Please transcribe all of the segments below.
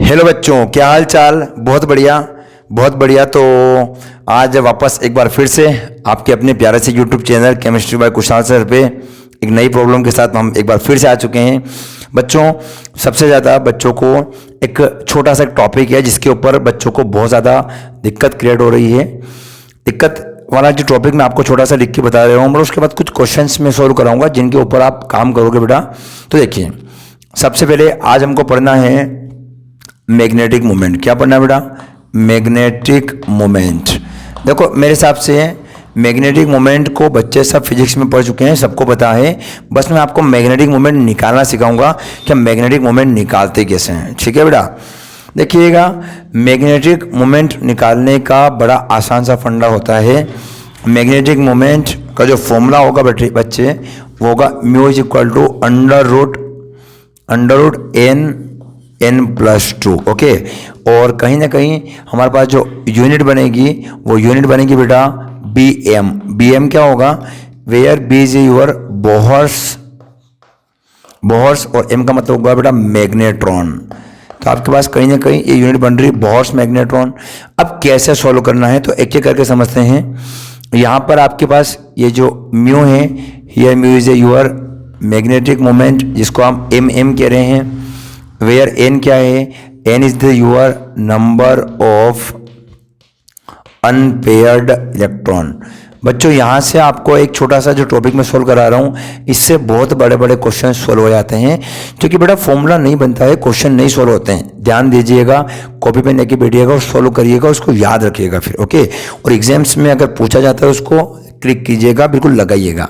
Hello बच्चों, क्या हाल चाल। बहुत बढ़िया बहुत बढ़िया। तो आज वापस एक बार फिर से आपके अपने प्यारे से YouTube channel chemistry by Kushal sir पे एक नई प्रॉब्लम के साथ हम एक बार फिर से आ चुके हैं। बच्चों, सबसे ज़्यादा बच्चों को एक छोटा सा टॉपिक है जिसके ऊपर बच्चों को बहुत ज़्यादा दिक्कत क्रिएट हो रही है। दिक्कत वाला जो टॉपिक मैं आपको छोटा सा लिख के बता रहा हूँ, और उसके बाद कुछ क्वेश्चंस मैं सॉल्व कराऊंगा जिनके ऊपर आप काम करोगे बेटा। तो देखिए, सबसे पहले आज हमको पढ़ना है मैग्नेटिक मोमेंट। क्या पढ़ना है बेटा? Magnetic moment. देखो, मेरे हिसाब से मैग्नेटिक मोमेंट को बच्चे सब फिजिक्स में पढ़ चुके हैं, सबको पता है। बस मैं आपको मैग्नेटिक मोमेंट निकालना सिखाऊंगा कि मैग्नेटिक मोमेंट निकालते कैसे हैं। ठीक है बेटा? देखिएगा, मैग्नेटिक मोमेंट निकालने का बड़ा आसान सा फंडा होता है। मैग्नेटिक मोमेंट का जो फॉर्मूला होगा बच्चे, वो होगा mu is equal to under root n+2। Okay, और कहीं ना कहीं हमारे पास जो यूनिट बनेगी वो यूनिट बनेगी बेटा bm। bm क्या होगा? Where b is your Bohr's और m का मतलब होगा बेटा मैग्नेट्रॉन। तो आपके पास कहीं ना कहीं ये यूनिट बन रही है बोहर्स मैग्नेट्रॉन। अब कैसे सॉल्व करना है तो एक एक करके समझते हैं। यहाँ पर आपके पास ये जो म्यू है, here mu is your magnetic moment जिसको हम m कह रहे हैं। वेयर n क्या है? n is the your number of unpaired electron. बच्चों, यहाँ से आपको एक छोटा सा जो टॉपिक मैं सोल्व करा रहा हूँ, इससे बहुत बड़े बड़े क्वेश्चन सोल्व हो जाते हैं। क्योंकि बेटा फॉर्मूला नहीं बनता है, क्वेश्चन नहीं सोल्व होते हैं। ध्यान दीजिएगा, कॉपी पे लेके बैठिएगा और सोल्व करिएगा, उसको याद रखिएगा फिर। ओके, और एग्जाम्स में अगर पूछा जाता है उसको क्लिक कीजिएगा, बिल्कुल लगाइएगा।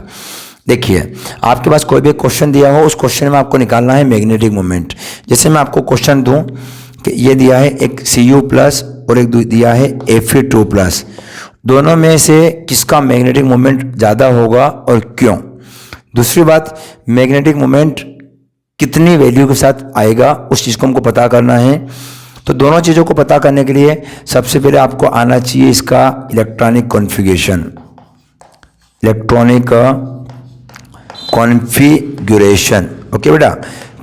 देखिए, आपके पास कोई भी क्वेश्चन दिया हो, उस क्वेश्चन में आपको निकालना है मैग्नेटिक मोमेंट। जैसे मैं आपको क्वेश्चन दूं कि ये दिया है एक Cu+ और एक दिया है Fe2+, दोनों में से किसका मैग्नेटिक मोमेंट ज़्यादा होगा और क्यों? दूसरी बात, मैग्नेटिक मोमेंट कितनी वैल्यू के साथ आएगा, उस चीज़ को हमको पता करना है। तो दोनों चीज़ों को पता करने के लिए सबसे पहले आपको आना चाहिए इसका इलेक्ट्रॉनिक कॉन्फ़िगरेशन। ओके बेटा?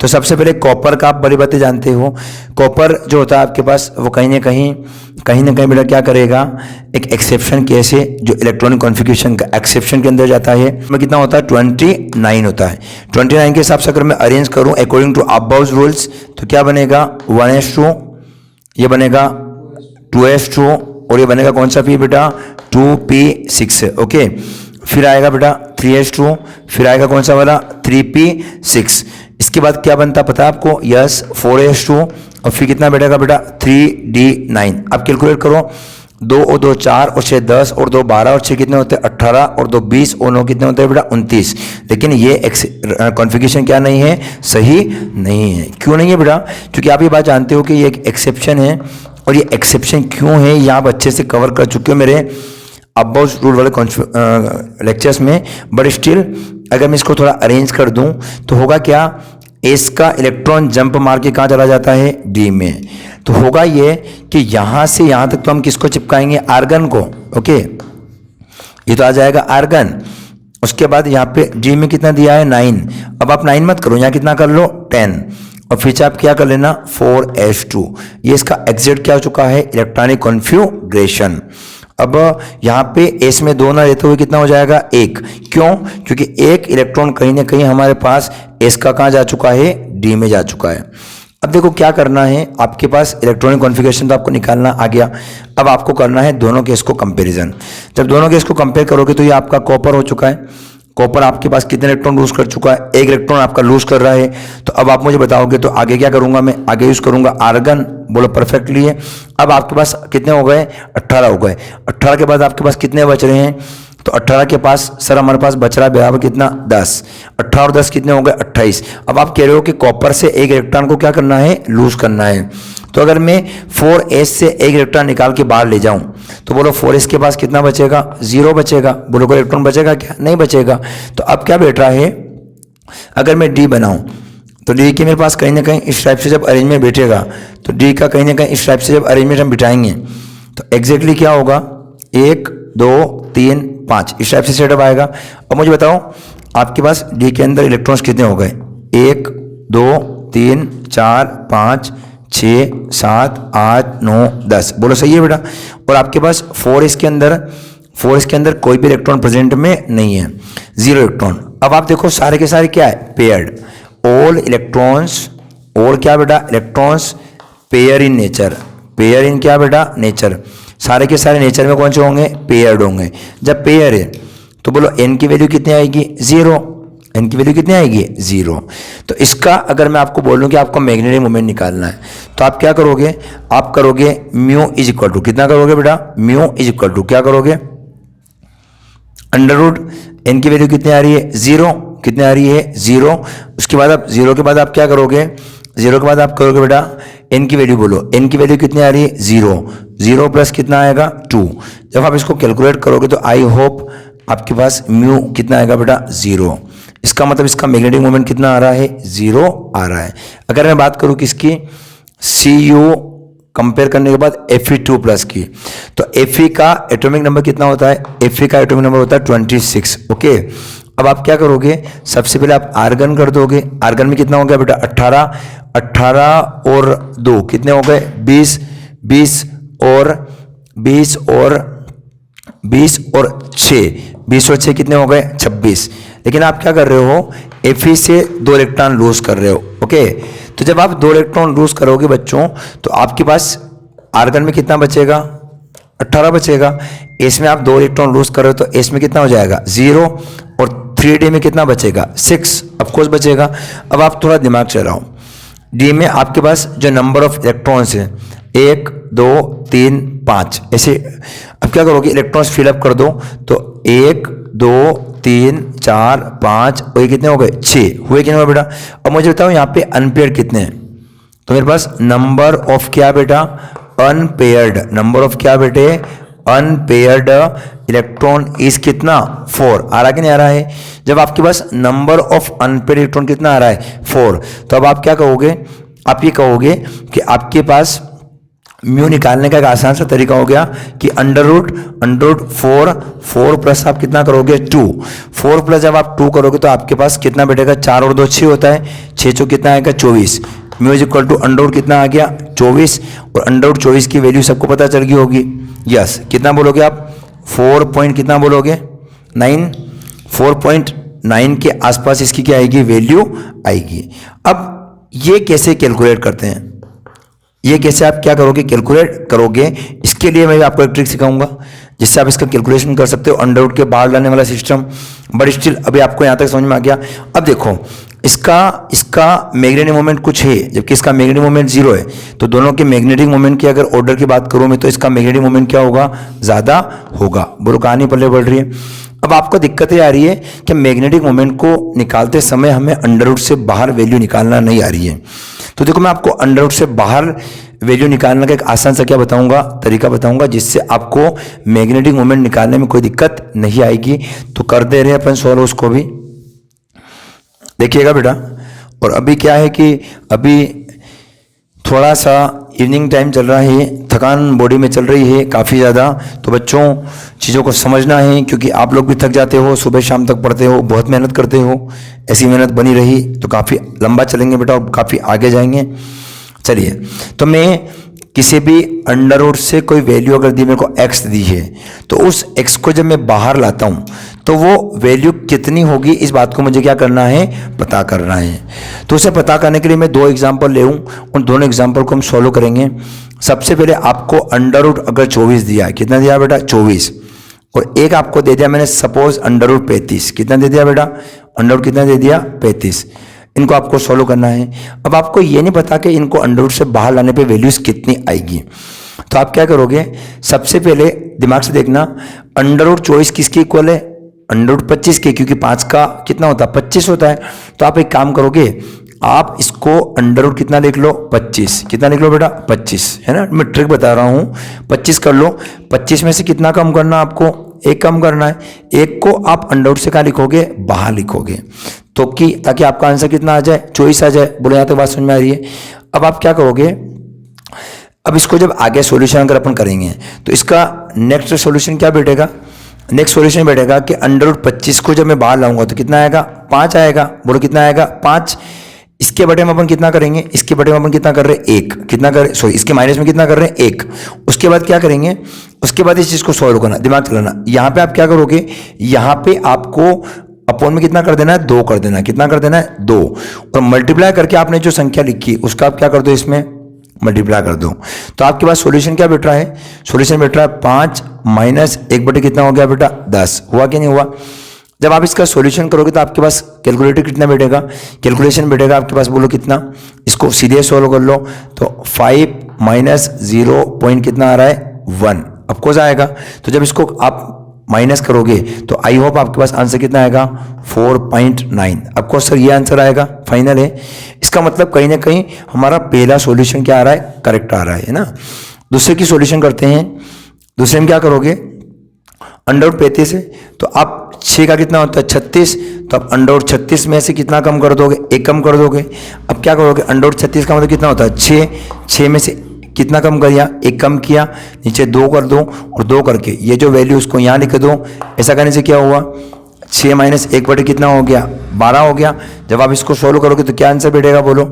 तो सबसे पहले कॉपर का आप बड़ी बातें जानते हो। कॉपर जो होता है आपके पास, वो कहीं ना कहीं बेटा क्या करेगा, एक एक्सेप्शन केस है जो इलेक्ट्रॉनिक कॉन्फ़िगरेशन का एक्सेप्शन के अंदर जाता है। में कितना होता है? 29 होता है। 29 के हिसाब से अगर मैं अरेंज करूं अकॉर्डिंग टू अबाउट रूल्स, तो क्या बनेगा? 1s2, ये बनेगा 2s2, और ये बनेगा कौन सा पी बेटा? 2p6। ओके, फिर आएगा बेटा 3s2, फिर आएगा कौन सा वाला? 3p6। इसके बाद क्या बनता पता है आपको? यस, 4s2, और फिर कितना बैठेगा बेटा? 3d9। अब कैलकुलेट करो, 2 और 2 4 और 6 10 और 2 12 और 6 कितने होते हैं? 18 और 2 20 और 9 कितने होते हैं बेटा? 29। लेकिन ये कॉन्फ़िगरेशन क्या नहीं है? सही नहीं है। क्यों नहीं है बेटा? क्योंकि आप ये बात जानते हो कि ये एक एक्सेप्शन है, और ये एक्सेप्शन क्यों है ये आप अच्छे से कवर कर चुके हो मेरे अबाउट रूल वाले लेक्चर्स में। बट स्टिल अगर मैं इसको थोड़ा अरेंज कर दूं तो होगा क्या? एस का इलेक्ट्रॉन जंप मार के कहाँ चला जाता है? डी में। तो होगा ये कि यहाँ से यहाँ तक तो हम किसको चिपकाएंगे? आर्गन को। ओके, ये तो आ जाएगा आर्गन। उसके बाद यहाँ पे डी में कितना दिया है? 9। अब आप 9 मत करो, यहाँ कितना कर लो? 10, और फिर आप क्या कर लेना? 4s2। ये इसका एग्जिट क्या हो चुका है? Electronic configuration. अब यहाँ पे एस में 2 ना रहते हुए कितना हो जाएगा? 1। क्यों? क्योंकि एक इलेक्ट्रॉन कहीं ना कहीं हमारे पास एस का कहाँ जा चुका है? डी में जा चुका है। अब देखो क्या करना है, आपके पास इलेक्ट्रॉनिक कॉन्फ़िगरेशन तो आपको निकालना आ गया। अब आपको करना है दोनों केस को कंपेरिजन। जब दोनों केस को कंपेयर करोगे तो ये आपका कॉपर हो चुका है। कॉपर आपके पास कितने इलेक्ट्रॉन लूज कर चुका है? 1 इलेक्ट्रॉन आपका लूज कर रहा है। तो अब आप मुझे बताओगे तो आगे क्या करूंगा मैं? आगे यूज करूंगा आर्गन। बोलो परफेक्टली है। अब आपके पास कितने हो गए? 18 हो गए। 18 के बाद आपके पास कितने बच रहे हैं? तो 18 के पास सर हमारे पास बच रहा है बराबर कितना? 10। 18 और 10 कितने हो गए? 28। अब आप कह रहे हो कि कॉपर से 1 इलेक्ट्रॉन को क्या करना है? लूज करना है। तो अगर मैं 4s से 1 इलेक्ट्रॉन निकाल के बाहर ले जाऊं तो बोलो 4s के पास कितना बचेगा? 0 बचेगा। बोलो कोई इलेक्ट्रॉन बचेगा क्या? नहीं बचेगा। तो अब क्या बैठ रहा है? अगर मैं डी बनाऊं तो डी के मेरे पास कहीं ना कहीं इस टाइप से जब अरेंजमेंट बैठेगा, तो डी का कहीं ना कहीं इस टाइप से जब अरेंजमेंट हम बिठाएंगे तो एग्जैक्टली क्या होगा? 1 2 3 5 इस टाइप से सेटअप आएगा। अब मुझे बताओ आपके पास डी के अंदर इलेक्ट्रॉन्स कितने हो गए? 1 2 3 4 5 6 7 8 9 10, बोलो सही है बेटा। और आपके पास 4 इसके अंदर कोई भी इलेक्ट्रॉन प्रेजेंट में नहीं है, 0 इलेक्ट्रॉन। अब आप देखो सारे के सारे क्या है, पेयर्ड, ऑल इलेक्ट्रॉन्स, ऑल क्या बेटा, electrons pair in nature, pair in क्या बेटा, नेचर, सारे के सारे नेचर में कौन से होंगे, पेयर्ड होंगे। जब पेयर है तो बोलो n की वैल्यू कितनी आएगी, 0, n की वैल्यू कितनी आएगी, 0। तो इसका अगर मैं आपको बोलूं कि आपको मैग्नेटिक मोमेंट निकालना है तो आप क्या करोगे, आप करोगे म्यू इज इक्वल टू, कितना करोगे बेटा, म्यू इज इक्वल टू क्या करोगे, अंडर रूट n की वैल्यू कितनी आ रही है, 0, कितनी आ रही है, 0। उसके बाद आप 0 के बाद आप क्या करोगे, 0 के बाद आप करोगे बेटा n की वैल्यू, बोलो n की वैल्यू कितनी आ रही है, 0, 0 प्लस कितना आएगा, 2। जब आप इसको कैलकुलेट करोगे तो आई होप आपके पास म्यू कितना आएगा बेटा, 0। इसका मतलब इसका मैग्नेटिक मोमेंट कितना आ रहा है, 0 आ रहा है। अगर मैं बात करूं किसकी, Cu कंपेयर करने के बाद Fe2 प्लस की, तो Fe का एटॉमिक नंबर कितना होता है, Fe का एटॉमिक नंबर होता है 26, ओके। अब आप क्या करोगे, सबसे पहले आप आर्गन कर दोगे, आर्गन में कितना हो गया बेटा, 18, 18 और 2 कितने हो गए, 20, 20 और 20 और 20 और 6, 20 और 6 कितने हो गए, 26। लेकिन आप क्या कर रहे हो, Fe से 2 इलेक्ट्रॉन लूज कर रहे हो, ओके। तो जब आप 2 इलेक्ट्रॉन लूज करोगे बच्चों तो आपके पास आर्गन में कितना बचेगा, 18 बचेगा। एस में आप 2 इलेक्ट्रॉन लूज कर रहे हो तो एस में कितना हो जाएगा, 0, और 3D में कितना बचेगा, 6 ऑफकोर्स बचेगा। अब आप थोड़ा दिमाग चलाओ, डी में आपके पास जो नंबर ऑफ इलेक्ट्रॉन्स हैं 1 2 3 5 ऐसे, अब क्या करोगे, इलेक्ट्रॉन्स फिलअप कर दो, तो 1 2 3 4 5 और ये कितने हो गए, 6 हुए कि नहीं हुए बेटा। अब मुझे बताओ यहाँ पे अनपेयर्ड कितने हैं, तो मेरे पास नंबर ऑफ क्या बेटा, अनपेयर्ड, नंबर ऑफ क्या बेटे, अनपेयर्ड इलेक्ट्रॉन इज कितना, 4। आ रहा कि नहीं आ रहा है। जब आपके पास नंबर ऑफ अनपेयर्ड इलेक्ट्रॉन कितना आ रहा है, 4, तो अब आप क्या कहोगे, आप ये कहोगे कि आपके पास म्यू निकालने का एक आसान सा तरीका हो गया कि अंडर रूट 4 प्लस आप कितना करोगे, 2, 4 प्लस जब आप 2 करोगे तो आपके पास कितना बैठेगा, 4 और 2 6 होता है, 6 चौ कितना आएगा, 24। Mu is equal to under root कितना आ गया, 24, और अंडर रूट 24 की वैल्यू सबको पता चल गई होगी। यस, कितना बोलोगे आप, 4 पॉइंट कितना बोलोगे, 9, 4.9 के आसपास इसकी क्या आएगी, वैल्यू आएगी। अब ये कैसे कैलकुलेट करते हैं, ये कैसे आप क्या करोगे, कैलकुलेट करोगे, इसके लिए मैं आपको एक ट्रिक सिखाऊंगा जिससे आप इसका कैलकुलेशन कर सकते हो, अंडर रूट के बाहर लाने वाला सिस्टम। बट स्टिल अभी आपको यहाँ तक समझ में आ गया। अब देखो इसका मैग्नेटिक मोमेंट कुछ है जबकि इसका मैग्नेटिक मोमेंट 0 है, तो दोनों के मैग्नेटिक मोमेंट की अगर ऑर्डर की बात करूँ मैं तो इसका मैग्नेटिक मोमेंट क्या होगा, ज़्यादा होगा। बोलो कहानी पल्ले बढ़ रही है। अब आपको दिक्कत ये आ रही है कि मैग्नेटिक मोमेंट को निकालते समय हमें अंडर रूट से बाहर वैल्यू निकालना नहीं आ रही है। तो देखो मैं आपको अंडर रूट से बाहर वैल्यू निकालने का एक आसान सा क्या बताऊंगा, तरीका बताऊंगा जिससे आपको मैग्नेटिक मोमेंट निकालने में कोई दिक्कत नहीं आएगी। तो कर दे रहे हैं अपन सॉल्व उसको भी, देखिएगा बेटा। और अभी क्या है कि अभी थोड़ा सा इवनिंग टाइम चल रहा है, थकान बॉडी में चल रही है काफ़ी ज़्यादा, तो बच्चों चीज़ों को समझना है क्योंकि आप लोग भी थक जाते हो, सुबह शाम तक पढ़ते हो, बहुत मेहनत करते हो। ऐसी मेहनत बनी रही तो काफ़ी लंबा चलेंगे बेटा और काफ़ी आगे जाएंगे। चलिए, तो मैं किसी भी अंडर रूट से कोई वैल्यू अगर दी, मेरे को x दी है, तो उस x को जब मैं बाहर लाता हूँ तो वो वैल्यू कितनी होगी, इस बात को मुझे क्या करना है, पता करना है। तो उसे पता करने के लिए मैं 2 एग्जाम्पल ले हूँ, उन दोनों एग्जाम्पल को हम सॉल्व करेंगे। सबसे पहले आपको अंडर रूट अगर 24 दिया, कितना दिया बेटा, 24, और एक आपको दे दिया मैंने सपोज अंडर रूट 35, कितना दे दिया बेटा, अंडर रूट कितना दे दिया, 35। इनको आपको सॉल्व करना है। अब आपको ये नहीं पता कि इनको अंडर रूट से बाहर लाने पे वैल्यूज कितनी आएगी, तो आप क्या करोगे, सबसे पहले दिमाग से देखना, अंडर रूट 24 किसके इक्वल है, अंडर रूट 25 के, क्योंकि 5 का कितना होता है, 25 होता है। तो आप एक काम करोगे, आप इसको अंडर रूट कितना लिख लो, 25, कितना लिख लो बेटा, 25, है ना। मैं ट्रिक बता रहा हूँ, 25 कर लो। 25 में से कितना कम करना, आपको 1 कम करना है। 1 को आप अंडर रूट से क्या लिखोगे, बाहर लिखोगे, तो कि ताकि आपका आंसर कितना आ जाए, 24 आ जाए। बोलो यहाँ तक बात समझ में आ रही है। अब आप क्या करोगे, अब इसको जब आगे सॉल्यूशन अगर अपन करेंगे तो इसका नेक्स्ट सॉल्यूशन क्या बैठेगा, नेक्स्ट सॉल्यूशन बैठेगा कि अंडर रूट 25 को जब मैं बाहर लाऊंगा तो कितना आएगा, 5 आएगा। बोलो कितना आएगा, 5। इसके बटे में अपन कितना करेंगे, इसके बटे में अपन कितना कर रहे हैं, एक, कितना कर, सॉरी इसके माइनस में कितना कर रहे हैं, एक। उसके बाद क्या करेंगे, उसके बाद इस चीज को सॉल्व करना, दिमाग चलाना। यहाँ पे आप क्या करोगे, यहाँ पे आपको अपॉन में कितना कर देना है, 2 कर देना है, कितना कर देना है, 2, और मल्टीप्लाई करके आपने जो संख्या लिखी उसका आप क्या कर दो, इसमें मल्टीप्लाई कर दो। तो आपके पास सॉल्यूशन क्या बेटा है, सॉल्यूशन बेटा है 5 माइनस 1 बटे कितना हो गया बेटा, 10। हुआ कि नहीं हुआ। जब आप इसका सॉल्यूशन करोगे तो आपके पास कैलकुलेटर कितना बैठेगा, कैलकुलेशन बैठेगा आपके पास, बोलो कितना, इसको सीधे सॉल्व कर लो तो 5 माइनस 0 पॉइंट कितना आ रहा है, 1 ऑफकोर्स आएगा। तो जब इसको आप माइनस करोगे तो आई होप आपके पास आंसर कितना आएगा, 4.9। ऑफकोर्स सर ये आंसर आएगा, फाइनल है। इसका मतलब कहीं ना कहीं हमारा पहला सॉल्यूशन क्या आ रहा है, करेक्ट आ रहा है ना। दूसरे की सॉल्यूशन करते हैं। दूसरे में क्या करोगे, अंडर रूट 35 है तो आप 6 का कितना होता है, 36, तो आप अंडर रूट 36 में से कितना कम कर दोगे, 1 कम कर दोगे। अब क्या करोगे, अंडर रूट 36 का मतलब कितना होता है, 6 में से कितना कम किया, 1 कम किया, नीचे 2 कर दो, और 2 करके ये जो वैल्यू उसको यहाँ लिख दो। ऐसा करने से क्या हुआ, 6 माइनस 1 बटे कितना हो गया, 12 हो गया। जब आप इसको सोल्व करोगे तो क्या आंसर बैठेगा, बोलो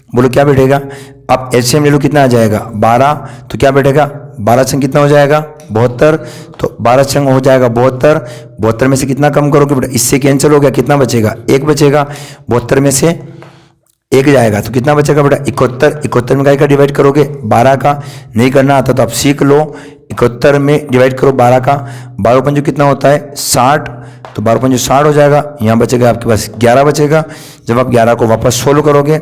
बोलो क्या बैठेगा। आप एलसीएम ले लो, कितना आ जाएगा 12, तो क्या बैठेगा 12 छंग कितना हो जाएगा 72, तो 12 छंग हो जाएगा 72। 72 में से कितना कम करोगे बेटा, इससे कैंसिल हो गया, कितना बचेगा, 1 बचेगा। 72 में से 1 जाएगा तो कितना बचेगा बेटा 71। 71 में का डिवाइड करोगे, 12 का। नहीं करना आता तो आप सीख लो, 71 में डिवाइड करो 12 का। 12 पंजो कितना होता है 60, तो 12 पंजो 60 हो जाएगा। यहाँ बचेगा आपके पास 11 बचेगा। जब आप 11 को वापस सोल्व करोगे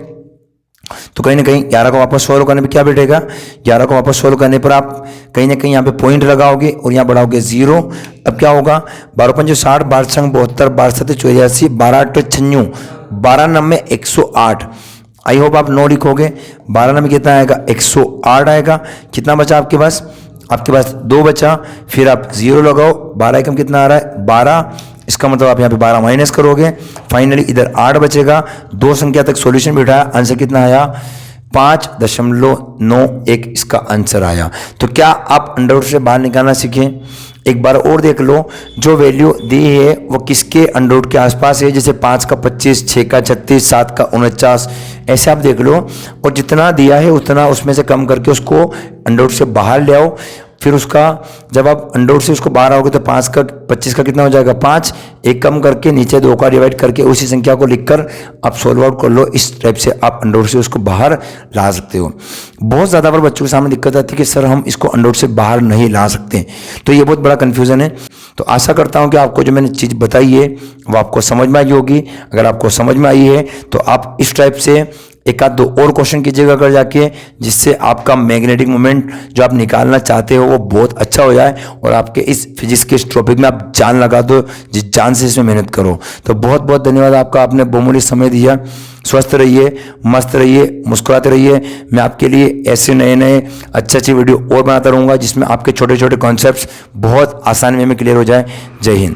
तो कहीं ना कहीं 11 को वापस सोल्व करने पे क्या बैठेगा, 11 को वापस सोल्व करने पर आप कहीं ना कहीं यहाँ पे पॉइंट लगाओगे और यहाँ बढ़ाओगे 0। अब क्या होगा, 12 पंजो 60, 12 छंग 72, 12 सत्ते 84, 12 आठ 96, 12 नंबे 108। आई होप आप 9 लिखोगे। 12 नंबे कितना आएगा, 108 आएगा। कितना बचा आपके पास, आपके पास 2 बचा। फिर आप 0 लगाओ, 12 एकम कितना आ रहा है 12। इसका मतलब आप यहाँ पे 12 माइनस करोगे, फाइनली इधर 8 बचेगा। 2 संख्या तक सॉल्यूशन बिठाया, आंसर कितना आया 5.91 इसका आंसर आया। तो क्या आप अंडर रूट से बाहर निकालना सीखें। एक बार और देख लो, जो वैल्यू दी है वो किसके अंडर रूट के आसपास है। जैसे 5 का 25, 6 का 36, 7 का 49, ऐसे आप देख लो। और जितना दिया है उतना उसमें से कम करके उसको अंडर रूट से बाहर ले आओ। फिर उसका जब आप अंडर रूट से उसको बाहर आओगे तो 5 का 25 का कितना हो जाएगा 5, 1 कम करके नीचे 2 का डिवाइड करके उसी संख्या को लिखकर आप सोल्व आउट कर लो। इस टाइप से आप अंडर रूट से उसको बाहर ला सकते हो। बहुत ज़्यादा बार बच्चों के सामने दिक्कत आती है कि सर हम इसको अंडर रूट से बाहर नहीं ला सकते, तो ये बहुत बड़ा कन्फ्यूज़न है। तो आशा करता हूँ कि आपको जो मैंने चीज़ बताई है वो आपको समझ में आई होगी। अगर आपको समझ में आई है तो आप इस टाइप से एक आध 2 और क्वेश्चन कीजिएगा अगर जाके, जिससे आपका मैग्नेटिक मोमेंट जो आप निकालना चाहते हो वो बहुत अच्छा हो जाए और आपके इस फिजिक्स के इस टॉपिक में आप जान लगा दो, जिस जान से इसमें मेहनत करो। तो बहुत बहुत धन्यवाद आपका, आपने बहुमूल्य समय दिया। स्वस्थ रहिए, मस्त रहिए, मुस्कुराते रहिए। मैं आपके लिए ऐसे नए नए अच्छी वीडियो और बनाता रहूँगा जिसमें आपके छोटे छोटे कॉन्सेप्ट्स बहुत आसान वे में क्लियर हो जाए। जय हिंद।